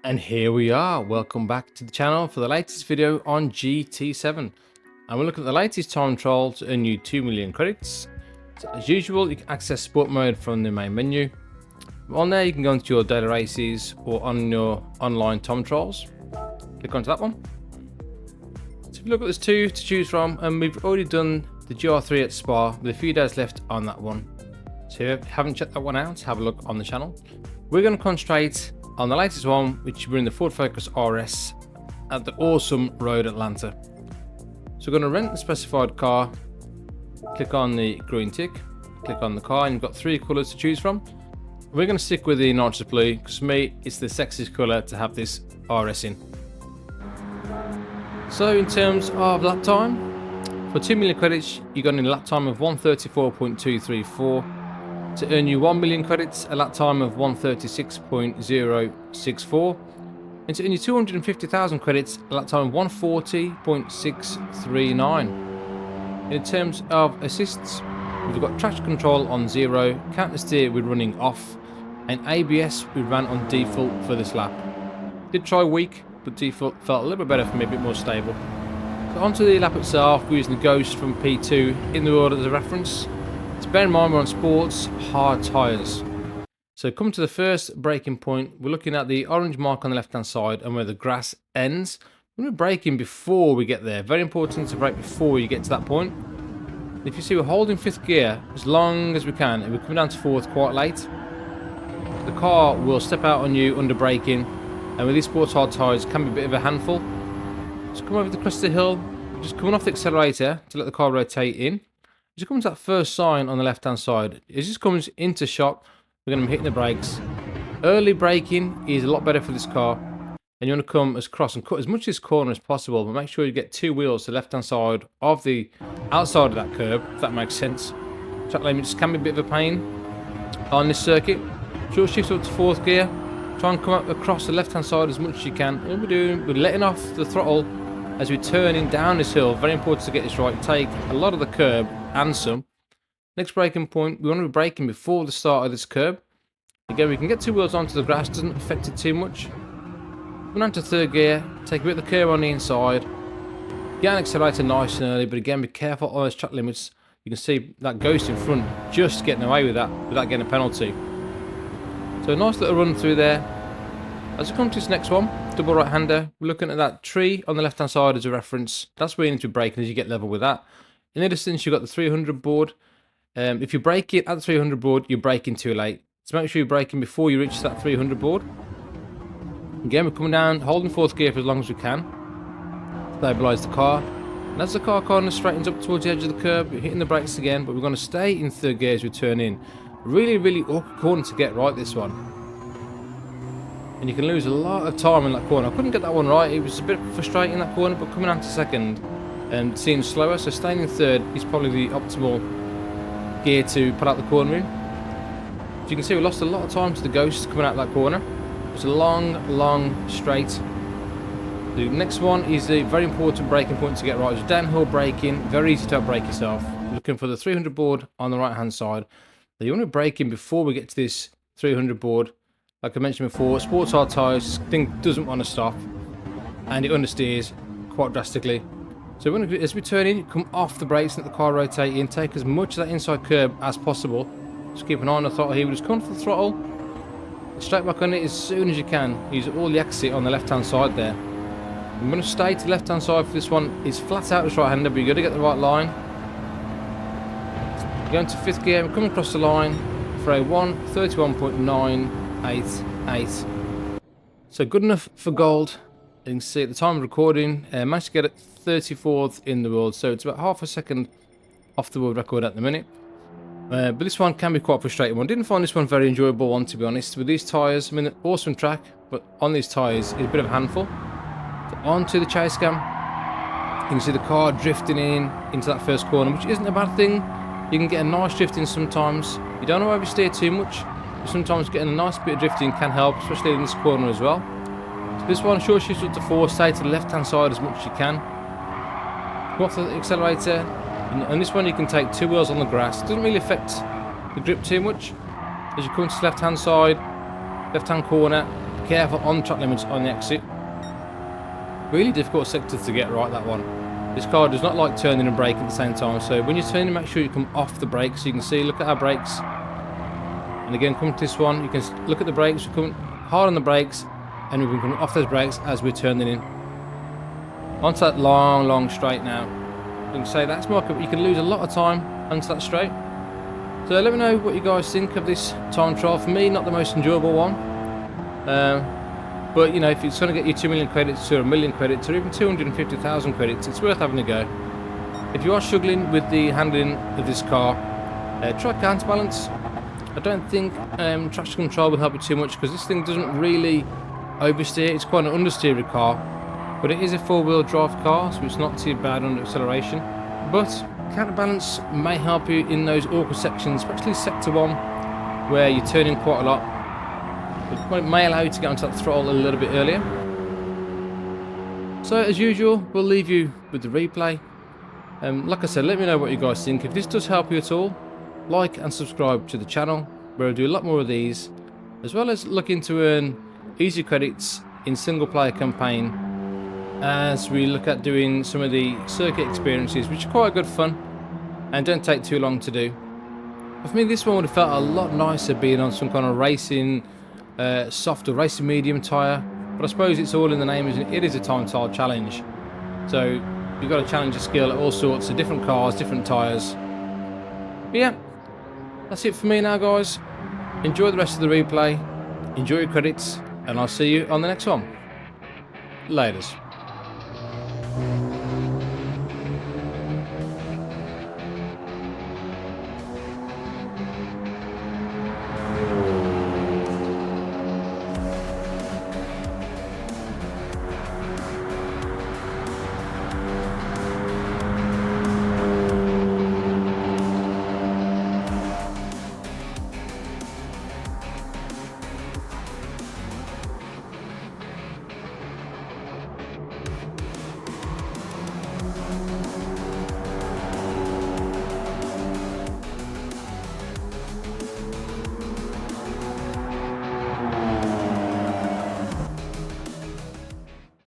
And here we are, welcome back to the channel for the latest video on GT7. And we're looking at the latest time trial to earn you 2 million credits. So as usual, you can access sport mode from the main menu. On there you can go into your daily races or on your online time trials. Click onto that one. So if you look at, there's two to choose from, and we've already done the GR3 at Spa with a few days left on that one. So if you haven't checked that one out, have a look on the channel. We're going to concentrate on the latest one, which we're in the Ford Focus RS at the awesome Road Atlanta. So we're going to rent the specified car, click on the green tick, click on the car, and you've got three colours to choose from. We're going to stick with the nitrous blue because for me it's the sexiest colour to have this RS in. So in terms of lap time, for 2 million credits you're going to need a lap time of 134.234. To earn you 1 million credits, a lap time of 136.064. And to earn you 250,000 credits, a lap time of 140.639. In terms of assists, we've got traction control on 0, counter steer we're running off, and ABS we ran on default for this lap. Did try weak, but default felt a little bit better for me, a bit more stable. So onto the lap itself, we're using the Ghost from P2 in the world as a reference. So bear in mind we're on sports, hard tyres. So come to the first braking point, we're looking at the orange mark on the left hand side and where the grass ends. We're braking before we get there. Very important to brake before you get to that point. If you see, we're holding fifth gear as long as we can, and we're coming down to fourth quite late. The car will step out on you under braking, and with these sports hard tyres it can be a bit of a handful. So come over the crest of the hill, just coming off the accelerator to let the car rotate in. As you come to that first sign on the left hand side, as this comes into shot, we're going to be hitting the brakes. Early braking is a lot better for this car, and you want to come as cross and cut as much of this corner as possible, but make sure you get two wheels to the left hand side of the outside of that curb, if that makes sense. Track limits can be a bit of a pain on this circuit. Short shift up to fourth gear, try and come up across the left hand side as much as you can. And what we're doing, we're letting off the throttle as we're turning down this hill. Very important to get this right. Take a lot of the curb and some. Next braking point, we want to be braking before the start of this curb. Again, we can get two wheels onto the grass, doesn't affect it too much. Going on to third gear, take a bit of the curb on the inside. Get an accelerator nice and early, but again, be careful on those track limits. You can see that Ghost in front just getting away with that without getting a penalty. So a nice little run through there. As we come to this next one, double right-hander, we're looking at that tree on the left-hand side as a reference. That's where you need to be braking as you get level with that. In the distance, you've got the 300 board. If you brake it at the 300 board, you're braking too late. So make sure you're braking before you reach that 300 board. Again, we're coming down, holding fourth gear for as long as we can. Stabilise the car. And as the car kind of straightens up towards the edge of the curb, we're hitting the brakes again, but we're going to stay in third gear as we turn in. Really, really awkward corner to get right, this one. And you can lose a lot of time in that corner. I couldn't get that one right. It was a bit frustrating, that corner, but coming out to second and seems slower, so staying in third is probably the optimal gear to put out the corner in. As you can see, we lost a lot of time to the Ghost coming out that corner. It's a long, long straight. The next one is a very important braking point to get right. It's downhill braking, very easy to outbrake yourself. You're looking for the 300 board on the right hand side. So you want to brake in before we get to this 300 board. Like I mentioned before, sports hard tyres, this thing doesn't want to stop, and it understeers quite drastically. So as we turn in, come off the brakes and let the car rotate in, take as much of that inside curb as possible. Just keep an eye on the throttle here. We'll just come for the throttle, straight back on it as soon as you can. Use all the exit on the left hand side there. I'm going to stay to the left hand side for this one. It's flat out as right hander, but you've got to get the right line. Going to fifth gear, we're coming across the line for a 1:31.988. So good enough for gold. You can see at the time of recording, managed to get it 34th in the world, so it's about half a second off the world record at the minute. But this one can be quite frustrating one. Didn't find this one very enjoyable one, to be honest. With these tyres, I mean, awesome track, but on these tyres, it's a bit of a handful. So on to the chase cam. You can see the car drifting into that first corner, which isn't a bad thing. You can get a nice drifting sometimes. You don't want to oversteer too much, but sometimes getting a nice bit of drifting can help, especially in this corner as well. So this one, short shift up to 4, stay to the left hand side as much as you can. Come off the accelerator, and this one you can take two wheels on the grass. It doesn't really affect the grip too much. As you come to the left hand side, left hand corner, careful on track limits on the exit. Really difficult sector to get right, that one. This car does not like turning and braking at the same time, so when you're turning, make sure you come off the brakes. So you can see, look at our brakes. And again, come to this one, you can look at the brakes, we're coming hard on the brakes, and we're coming off those brakes as we're turning in. Onto that long straight now. You can say that's more, you can lose a lot of time onto that straight. So let me know what you guys think of this time trial. For me, not the most enjoyable one. But you know, if it's going to get you 2 million credits or 1 million credits or even 250,000 credits, it's worth having a go. If you are struggling with the handling of this car, try counterbalance. I don't think traction control will help you too much because this thing doesn't really oversteer. It's quite an understeery car, but it is a 4-wheel drive car, so it's not too bad under acceleration. But counterbalance may help you in those awkward sections, especially sector 1, where you're turning quite a lot. It may allow you to get onto that throttle a little bit earlier. So as usual, we'll leave you with the replay. Like I said, let me know what you guys think. If this does help you at all, like and subscribe to the channel, where I do a lot more of these, as well as looking to earn easy credits in single player campaign, as we look at doing some of the circuit experiences, which are quite good fun and don't take too long to do. But for me, this one would have felt a lot nicer being on some kind of racing soft or racing medium tyre, but I suppose it's all in the name, isn't it? It is a time trial challenge, so you've got to challenge your skill at all sorts of different cars, different tyres. But yeah, that's it for me now, guys. Enjoy the rest of the replay, enjoy your credits, and I'll see you on the next one. Laters.